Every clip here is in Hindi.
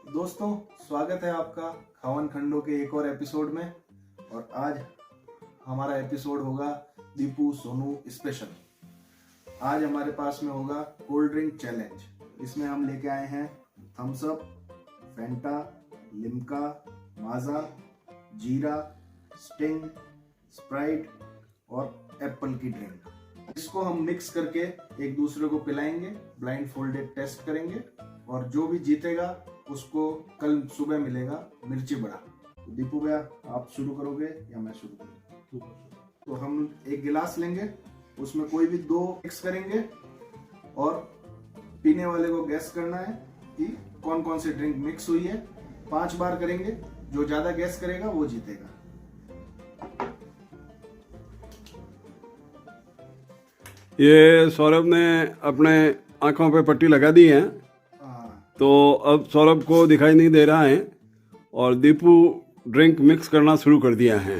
दोस्तों, स्वागत है आपका खावन खंडों के एक और एपिसोड में। और आज हमारा एपिसोड होगा दीपू सोनू स्पेशल। आज हमारे पास में होगा कोल्ड ड्रिंक चैलेंज। इसमें हम लेके आए हैं थम्स अप, फैंटा, लिम्का, माजा, जीरा, स्टिंग, स्प्राइट और एप्पल की ड्रिंक। इसको हम मिक्स करके एक दूसरे को पिलाएंगे, ब्लाइंड फोल्डेड टेस्ट करेंगे और जो भी जीतेगा उसको कल सुबह मिलेगा मिर्ची बड़ा। तो दीपू भैया, आप शुरू करोगे या मैं शुरू करूँ? तो हम एक गिलास लेंगे, उसमें कोई भी दो मिक्स करेंगे और पीने वाले को गैस करना है कि कौन कौन सी ड्रिंक मिक्स हुई है। 5 बार करेंगे, जो ज्यादा गैस करेगा वो जीतेगा। ये सौरभ ने अपने आंखों पे पट्टी लगा दी है, तो अब सौरभ को दिखाई नहीं दे रहा है और दीपू ड्रिंक मिक्स करना शुरू कर दिया है।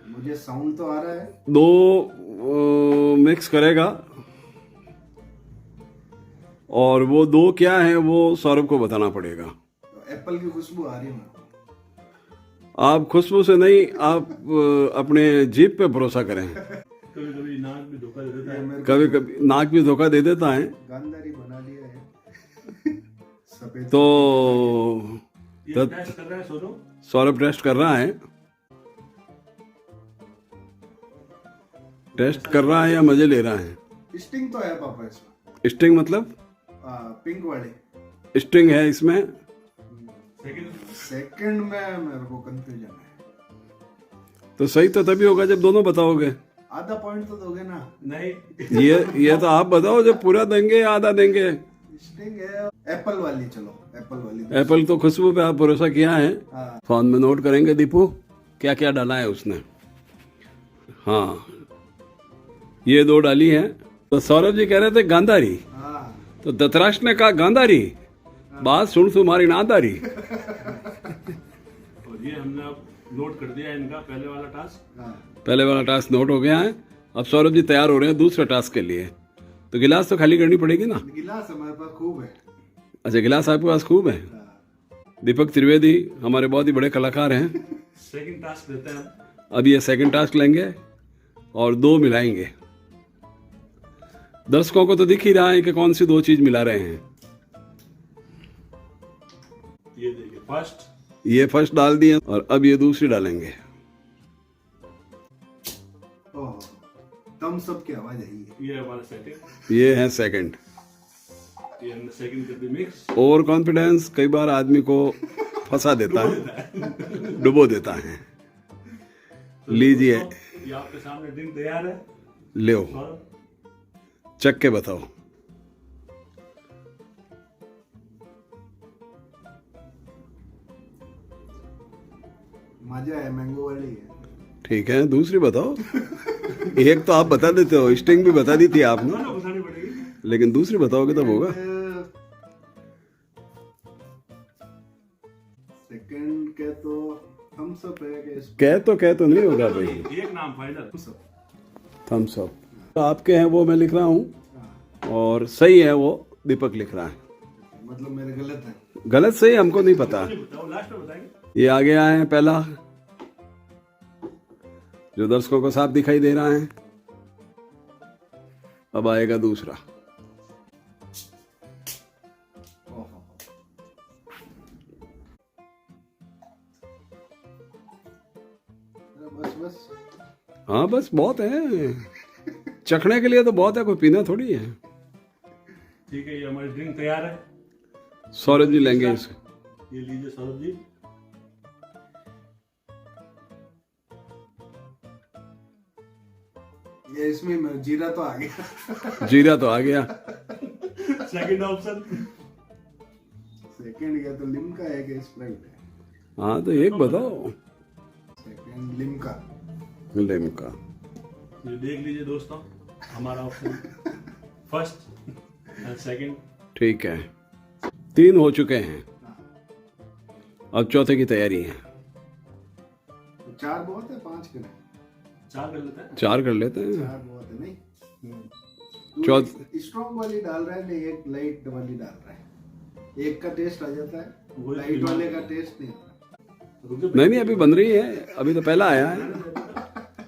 मुझे साउंड तो आ रहा है। 2 मिक्स करेगा और वो 2 क्या है वो सौरभ को बताना पड़ेगा। तो एप्पल की खुशबू आ रही है। आप खुशबू से नहीं, आप अपने जीभ पे भरोसा करें। कभी कभी नाक भी धोखा दे देता है। कभी कभी नाक भी धोखा दे देता है। गांधारी बना लिया है। सफेद तो ये टेस्ट कर रहा है सोनू। सौरभ टेस्ट कर रहा है। टेस्ट कर रहा है या मजे ले रहा है? स्टिंग तो है पापा इसमें। स्टिंग मतलब? पिंक वाले स्टिंग है इसमें। सेकंड में मेरे को कंफ्यूजन है। तो सही तो तभी होगा जब दोनों बताओगे। आधा पॉइंट तो दोगे ना? नहीं, ये तो आप बताओ, जब पूरा देंगे या आधा देंगे। स्टिंग है एप्पल वाली। चलो एप्पल वाली। एप्पल तो खुशबू पे आप भरोसा किया है। हाँ। फोन में नोट करेंगे दीपू क्या क्या डाला है उसने। हाँ, ये 2 डाली है। तो सौरभ जी कह रहे थे गांधारी, हाँ। तो धतराष्ट्र ने कहा गांधारी, बात सुन तुम्हारी नादारी। और ये हमने अब नोट कर दिया इनका पहले वाला टास्क। हाँ। पहले वाला टास्क नोट हो गया है। अब सौरभ जी तैयार हो रहे हैं दूसरे टास्क के लिए। तो गिलास तो खाली करनी पड़ेगी ना। गिलास हमारे पास खूब है। अच्छा, गिलास आपके पास खूब है। दीपक त्रिवेदी हमारे बहुत ही बड़े कलाकार हैं। सेकंड टास्क देते हैं हम। अब ये सेकंड टास्क लेंगे और 2 मिलाएंगे। दर्शकों को तो दिख ही रहा है कि कौन सी 2 चीज मिला रहे हैं। ये देखिए, फर्स्ट ये फर्स्ट डाल दिए और अब ये दूसरी डालेंगे। ओह, थम्स अप की आवाज आई है। ये हमारा सेकंड। ये है सेकंड। ये हमने सेकंड कर दी मिक्स। ओवर कॉन्फिडेंस कई बार आदमी को फंसा देता है, डुबो देता है। लीजिए, ये आपके सामने ड्रिंक तैयार है। लो, सौरभ, चख के बताओ। मजा है, मैंगो वाली है। ठीक है, दूसरी बताओ। एक तो आप बता देते हो, स्टिंग भी बता दी थी आपने, दोनों बतानी पड़ेगी। लेकिन दूसरी बताओगे तब होगा। सेकंड के तो थम्स अप है कि कह तो नहीं होगा भाई। एक नाम फाइनल। थम्स अप तो आपके हैं, वो मैं लिख रहा हूँ और सही है वो दीपक लिख रहा है। मतलब मेरे गलत है। गलत सही हमको नहीं पता। बताओ, लास्ट में बताएंगे। ये आगे आए हैं पहला, जो दर्शकों को साफ दिखाई दे रहा है। अब आएगा दूसरा। बस हाँ बस बहुत है, चखने के लिए तो बहुत है, कोई पीना थोड़ी है। ठीक है, ये हमारी ड्रिंक तैयार है। सौरभ जी लेंगे इसे। ये लीजिए सौरभ जी। ये इसमें जीरा तो आ गया। जीरा तो आ गया। Second option. सेकंड या तो लिम्का है कि स्प्राइट है? हाँ तो एक बताओ। Second Limca. लिम्का। ये देख लीजिए दोस्तों, हमारा ऑप्शन फर्स्ट एंड सेकंड। ठीक है, 3 हो चुके हैं, अब चौथे की तैयारी है। 4 बहुत है, 5 करें? 4 कर लेते हैं। 4 कर लेते हैं। 4 बहुत है नहीं? चौथ स्ट्रॉन्ग वाली डाल रहा है नहीं, एक लाइट वाली डाल रहा है। एक का टेस्ट आ जाता है, वही लाइट वाले का टेस्ट नहीं आता। नहीं अभी बन रही है, अभी तो पहला आया है,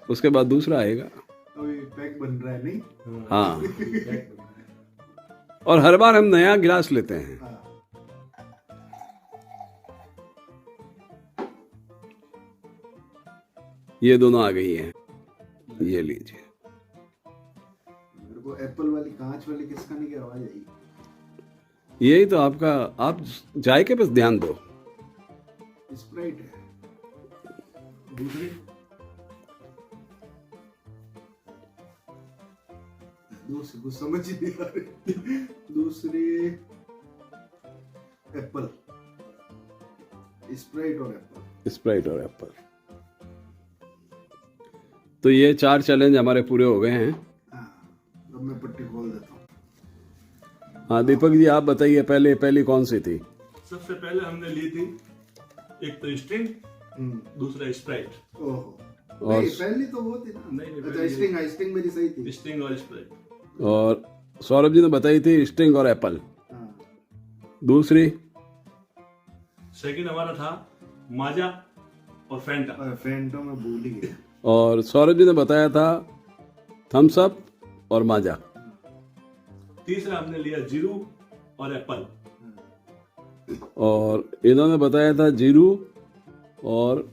उसके बाद दूसरा आएगा। अभी पैक बन रहा है नहीं। हाँ, और हर बार हम नया गिलास लेते हैं। हाँ। ये दोनों आ गई हैं, ये लीजिए। मेरे को एप्पल वाली कांच वाली किसका की आवाज आई। यही तो आपका, आप जायके पे ध्यान दो। स्प्राइट है। दूसरी दूसरी कुछ समझ ही नहीं आ रही। दूसरी एप्पल, स्प्राइट और एप्पल। स्प्राइट और एप्पल। तो ये 4 चैलेंज हमारे पूरे हो गए हैं। हाँ, अब मैं पट्टी खोल देता हूँ। हाँ दीपक जी, आप बताइए पहली कौन सी थी? सबसे पहले हमने ली थी एक तो स्ट्रिंग, दूसरा स्प्राइट। ओहो, और नहीं, पहली तो वो थी ना। नहीं, अच्छा, स्टिंग मेरी सही थी। स्ट्रिंग और स्प्राइट। और सौरभ जी ने बताई थी स्टिंग और एप्पल। हाँ। दूसरी सेकंड हमारा था माजा और फैंटा। फैंटा में भूल ही गया। और सौरभ जी ने बताया था थम्स अप और माजा। तीसरा हमने लिया जीरू और एप्पल। और इन्होंने बताया था जीरू और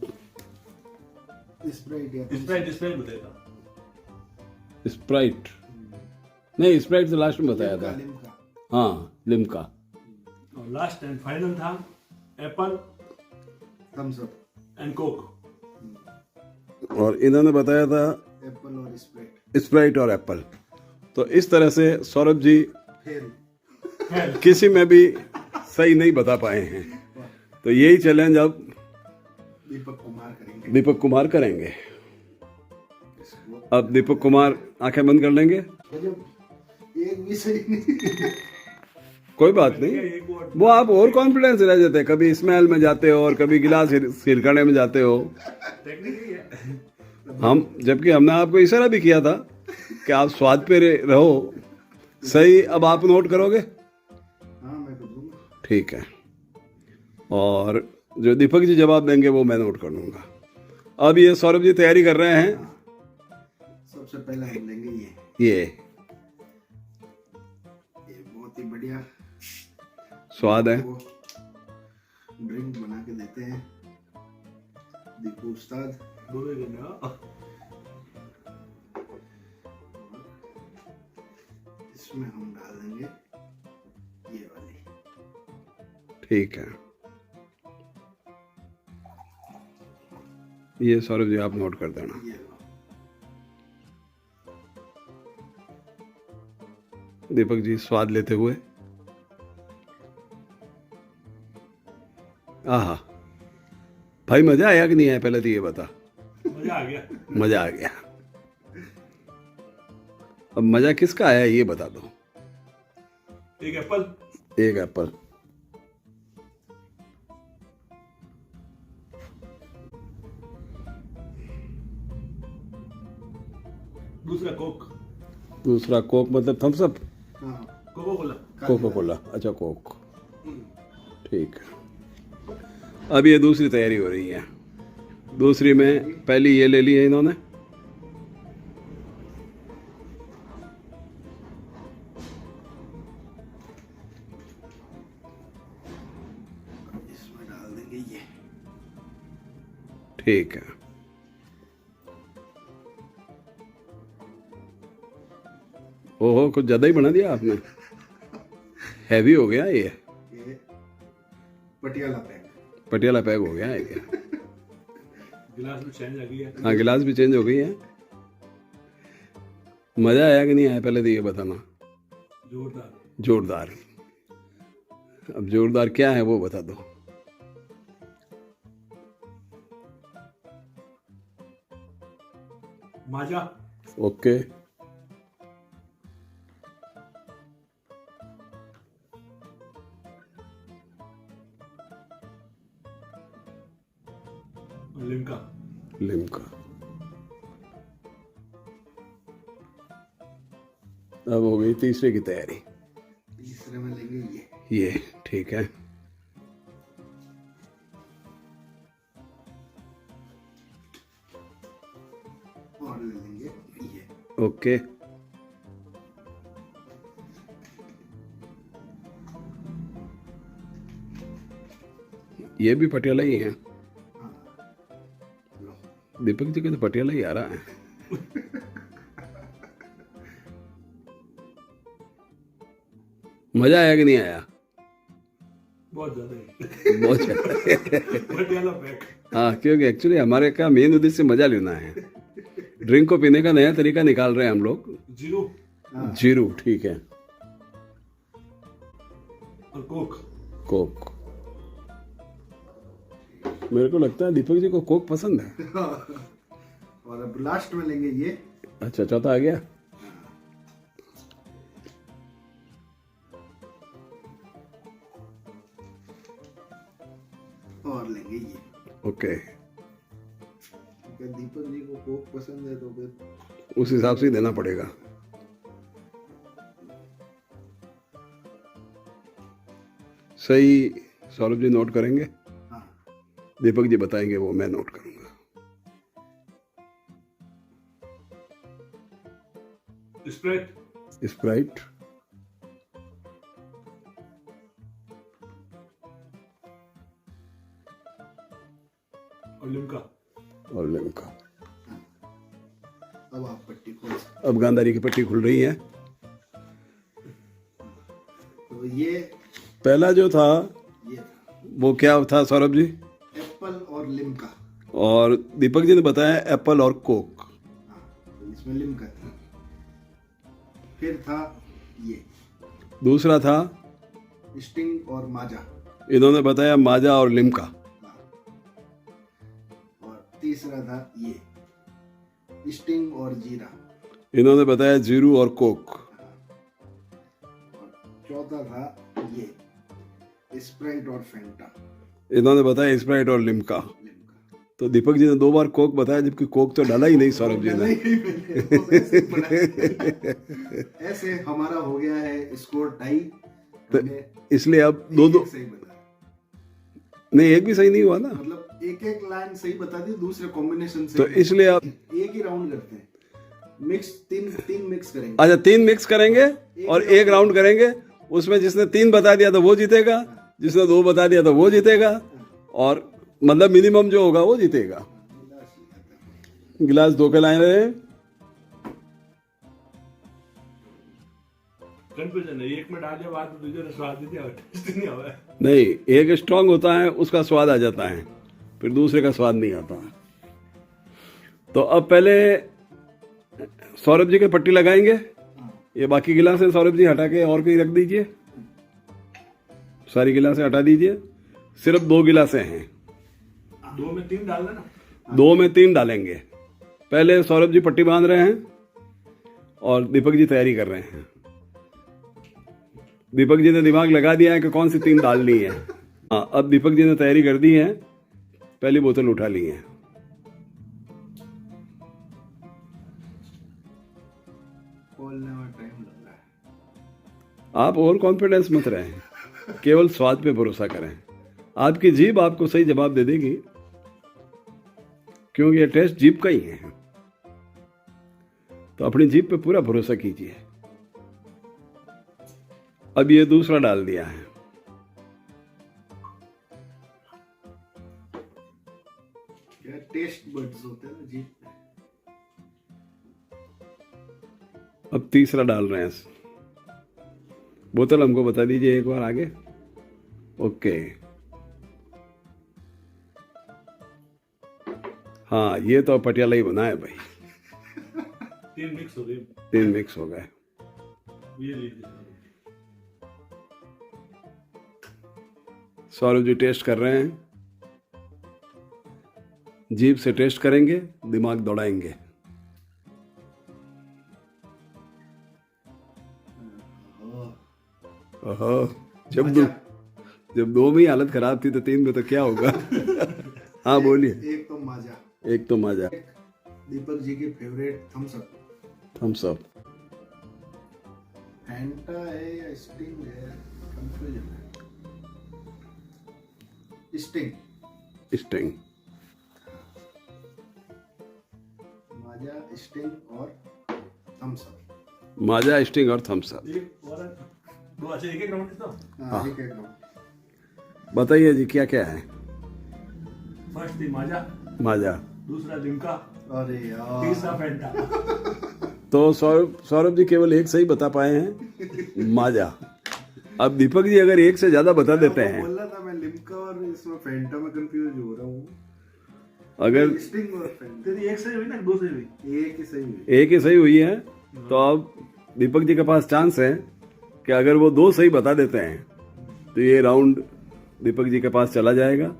स्प्राइट या स्प्राइट बताया था। स्प्राइट नहीं, स्प्राइट तो लास्ट में बताया था। लिम्का। हाँ, लिम्का। और लास्ट एंड फाइनल था apple Thums Up and Coke. और इन्होंने बताया था एप्पल और स्प्राइट। स्प्राइट और एप्पल। तो इस तरह से सौरभ जी फेल। किसी में भी सही नहीं बता पाए हैं। तो यही चैलेंज अब दीपक कुमार करेंगे। अब दीपक कुमार आंखें बंद कर लेंगे। एक भी सही नहीं। कोई बात नहीं, वो आप और कॉन्फिडेंस रह जाते हैं। कभी स्मेल में जाते हो और कभी गिलास सिरकने में जाते हो। हम जबकि हमने आपको इशारा भी किया था कि आप स्वाद पे रहो। सही, अब आप नोट करोगे? हाँ, मैं कर दूंगा। ठीक है। और जो दीपक जी जवाब देंगे वो मैं नोट कर लूंगा। अब ये सौरभ जी तैयारी कर रहे हैं। सबसे पहले हम लेंगे ये बहुत ही बढ़िया स्वाद है। ड्रिंक बना के देते हैं दीपू उस्ताद। इसमें हम डाल देंगे ये वाली। ठीक है, ये सौरभ जी आप नोट कर देना। ये लो। दीपक जी स्वाद लेते हुए। आहा, भाई मजा आया कि नहीं आया? पहले तो ये बता। मजा आ गया। मजा आ गया। अब मजा किसका आया ये बता दो। एक एप्पल, एक एप्पल, दूसरा कोक, दूसरा कोक मतलब थम्स अप, हाँ, कोको कोला, कोका कोला। अच्छा, कोक। ठीक है। अब ये दूसरी तैयारी हो रही है। दूसरी में पहली ये ले ली है इन्होंने। इसमें डाल देंगे ये। ठीक है। ओहो, कुछ ज्यादा ही बना दिया आपने। हैवी हो गया ये पटियाला पैक। पटियाला पैक हो गया है क्या? गिलास में चेंज आ गई है। हाँ, गिलास भी चेंज हो गई है। मजा आया कि नहीं आया पहले तो ये बताना। जोरदार। जोरदार। अब जोरदार क्या है वो बता दो। माजा, ओके। और लिम्का। लिम्का। अब हो गई तीसरे की तैयारी। तीसरे में लेंगे ये ठीक है। और ले लेंगे ये। ओके, ये भी पटियाला ही है। लो। दीपक जी के तो पटियाला ही आ रहा है। मजा आया कि नहीं आया? बहुत ज्यादा बहुत अच्छा। पटियाला पैक। हाँ, क्योंकि एक्चुअली हमारे का मेन उद्देश्य मजा लेना है। ड्रिंक को पीने का नया तरीका निकाल रहे हैं हम लोग। जीरो जीरो ठीक है, और कोक। कोक। मेरे को लगता है दीपक जी को कोक पसंद है। और अब लास्ट में लेंगे ये। अच्छा, चौथा आ गया। और लेंगे ये। ओके, क्योंकि दीपक जी को कोक पसंद है तो फिर उस हिसाब से ही देना पड़ेगा। सही सौरभ जी नोट करेंगे, हाँ। दीपक जी बताएंगे, वो मैं नोट करूंगा। स्प्राइट। स्प्राइट, और लिम्का। और लिम्का। अब आप पट्टी खोल सकते अब गांधारी की पट्टी खुल रही है। तो ये पहला जो था ये था वो क्या था सौरभ जी? एप्पल और लिम्का। और दीपक जी ने बताया एप्पल और कोक। हाँ, तो इसमें लिम्का थी। फिर था ये दूसरा था, स्टिंग और माजा। इन्होंने बताया माजा और लिम्का। हाँ। और तीसरा था ये स्टिंग और जीरा। इन्होंने बताया जीरू और कोक। और चौथा था ये स्प्राइट और फेंटा। इन्होंने बताया स्प्राइट और लिम्का। लिम्का। तो दीपक जी ने 2 बार कोक बताया, जबकि कोक तो डाला ही नहीं सौरभ जी ने। ऐसे हमारा हो गया है स्कोर टाई। हमने इसलिए अब दो एक सही बताया। नहीं, एक भी सही नहीं हुआ ना। मतलब एक एक लाइन सही बता दी, दूसरे कॉम्बिनेशन से। तो इसलिए आप एक ही राउंड करते हैं, मिक्स तीन मिक्स करेंगे। अच्छा 3 मिक्स करेंगे और एक राउंड करेंगे। उसमें जिसने 3 बता दिया तो वो जीतेगा, जिसने 2 बता दिया तो वो जीतेगा, और मतलब मिनिमम जो होगा वो जीतेगा। गिलास 2 के लाए रहे हैं। कंफ्यूजन है, एक में डाले बाद में दूसरे ने स्वाद दिया, टेस्ट नहीं आया। नहीं, एक स्ट्रांग होता है, उसका स्वाद आ जाता है, फिर दूसरे का स्वाद नहीं आता। तो अब पहले सौरभ जी के पट्टी लगाएंगे। ये बाकी गिलास है सौरभ जी हटा के और कहीं रख दीजिए, सारी गिलासें हटा दीजिए। सिर्फ 2 गिलासें हैं। 2 में 3 डाल देना। 2 में 3 डालेंगे। पहले सौरभ जी पट्टी बांध रहे हैं और दीपक जी तैयारी कर रहे हैं। दीपक जी ने दिमाग लगा दिया है कि कौन सी 3 डालनी है। हाँ, अब दीपक जी ने तैयारी कर दी है, पहली बोतल उठा ली है। खोलने में टाइम लग रहा है। आप ओवर कॉन्फिडेंस मत रहें, केवल स्वाद पे भरोसा करें। आपकी जीभ आपको सही जवाब दे देगी, क्योंकि ये टेस्ट जीभ का ही है। तो अपनी जीभ पे पूरा भरोसा कीजिए। अब ये दूसरा डाल दिया है। क्या टेस्ट बड्स होते हैं ना जीभ पे। अब तीसरा डाल रहे हैं। बोतल हमको बता दीजिए एक बार आगे। ओके, हाँ, ये तो पटियाला ही बना है भाई। 3 मिक्स हो गई। 3 मिक्स हो गए। ये लीजिए। सौरभ जी टेस्ट कर रहे हैं। जीभ से टेस्ट करेंगे, दिमाग दौड़ाएंगे। ओहो, जब 2 में ही हालत खराब थी तो 3 में तो क्या होगा। हाँ बोलिए। एक तो माजा, एक तो माजा, दीपक जी की फेवरेट थम्स अप। थम्स अप। फैंटा है या स्टिंग है, कंफ्यूजन है। स्टिंग, स्टिंग, माजा, स्टिंग और थम्स अप। माजा, स्टिंग और थम्स अप। एक और दो अच्छे एक राउंड तो हाँ, एक एक राउंड। बताइए जी क्या क्या है। फर्स्ट थी माजा, माजा, दूसरा लिम्का, अरे यार, तीसरा फैंटा। तो सौरभ जी केवल एक सही बता पाए हैं, माजा। अब दीपक जी अगर एक से ज्यादा बता देते हैं, बोल रहा था मैं लिम्का और इसमें फैंटा में कंफ्यूज हो रहा हूँ। अगर स्टिंग और फैंटा, तेरी एक सही हुई ना, दो सही हुई? एक ही सही है। एक ही सही हुई है, तो अब दीपक जी के पास चांस है कि अगर वो दो सही बता देते हैं तो ये राउंड दीपक जी के पास चला जाएगा,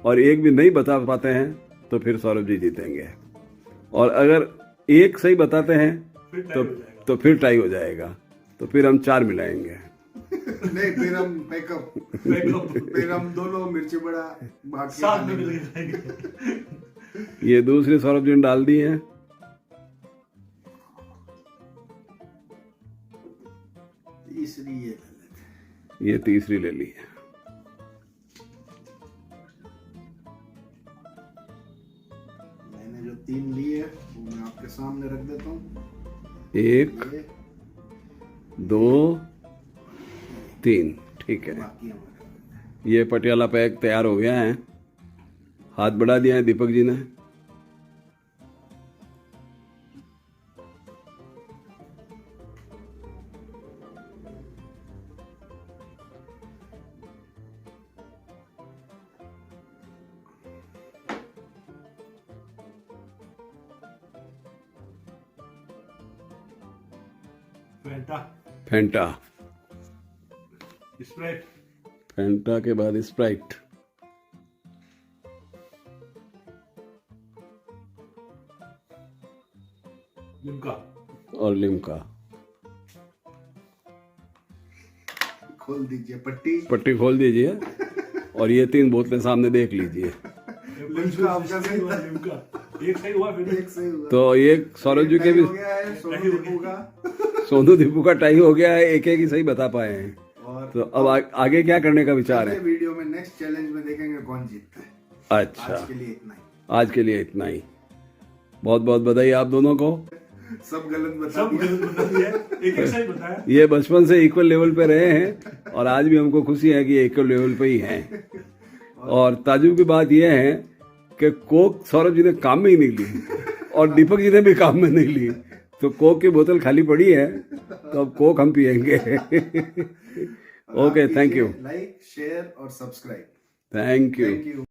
और एक भी नहीं बता पाते हैं तो फिर सौरभ जी जीतेंगे, और अगर एक सही बताते हैं तो फिर टाई हो जाएगा, तो फिर हम 4 मिलाएंगे। नहीं, फिर हम पैकअप, फिर हम दोनों मिर्ची बड़ा बांट के साथ में खाएंगे। मिल के खाएंगे। ये दूसरी सौरभ जी ने डाल दी है। तीसरी ये ले लेते हैं। ये तीसरी ले ली है। मैंने जो 3 ली है वो मैं आपके सामने रख देता हूँ। 1, ये 2, 3, ठीक है। बाकी हमारे ये पटियाला पैक तैयार हो गया है। हाथ बढ़ा दिया है दीपक जी ने। फैंटा, फैंटा, स्प्राइट, फैंटा के बाद स्प्राइट, लिम्का। और लिम्का। खोल दीजिए पट्टी। पट्टी खोल दीजिए और ये 3 बोतलें सामने देख लीजिए। लिम्का आपका सही था। लिम्का एक सही हुआ, फिर एक सही हुआ। तो ये सौरभ जी के भी, हो गया है सोनू दीपू का। सोनू दीपू का टाई हो गया है, एक एक ही सही बता पाए हैं। और तो अब आगे क्या करने का विचार है? अगले वीडियो में नेक्स्ट चैलेंज में देखेंगे कौन जीतता है। अच्छा, आज के लिए इतना ही। आज के लिए इतना ही। बहुत बहुत बधाई आप दोनों को। सब गलत बता सब दिया। गलत बता दिया, एक सही बताया। ये बचपन से इक्वल लेवल पे रहे हैं और आज भी हमको खुशी है कि ये इक्वल लेवल पे ही हैं। और ताजुब की बात यह है कि कोक सौरभ जी ने काम में ही नहीं ली और दीपक जी ने भी काम में नहीं ली, तो कोक की बोतल खाली पड़ी है, तो अब कोक हम पियेंगे। Okay, thank you, like, share और subscribe. Thank you. Thank you.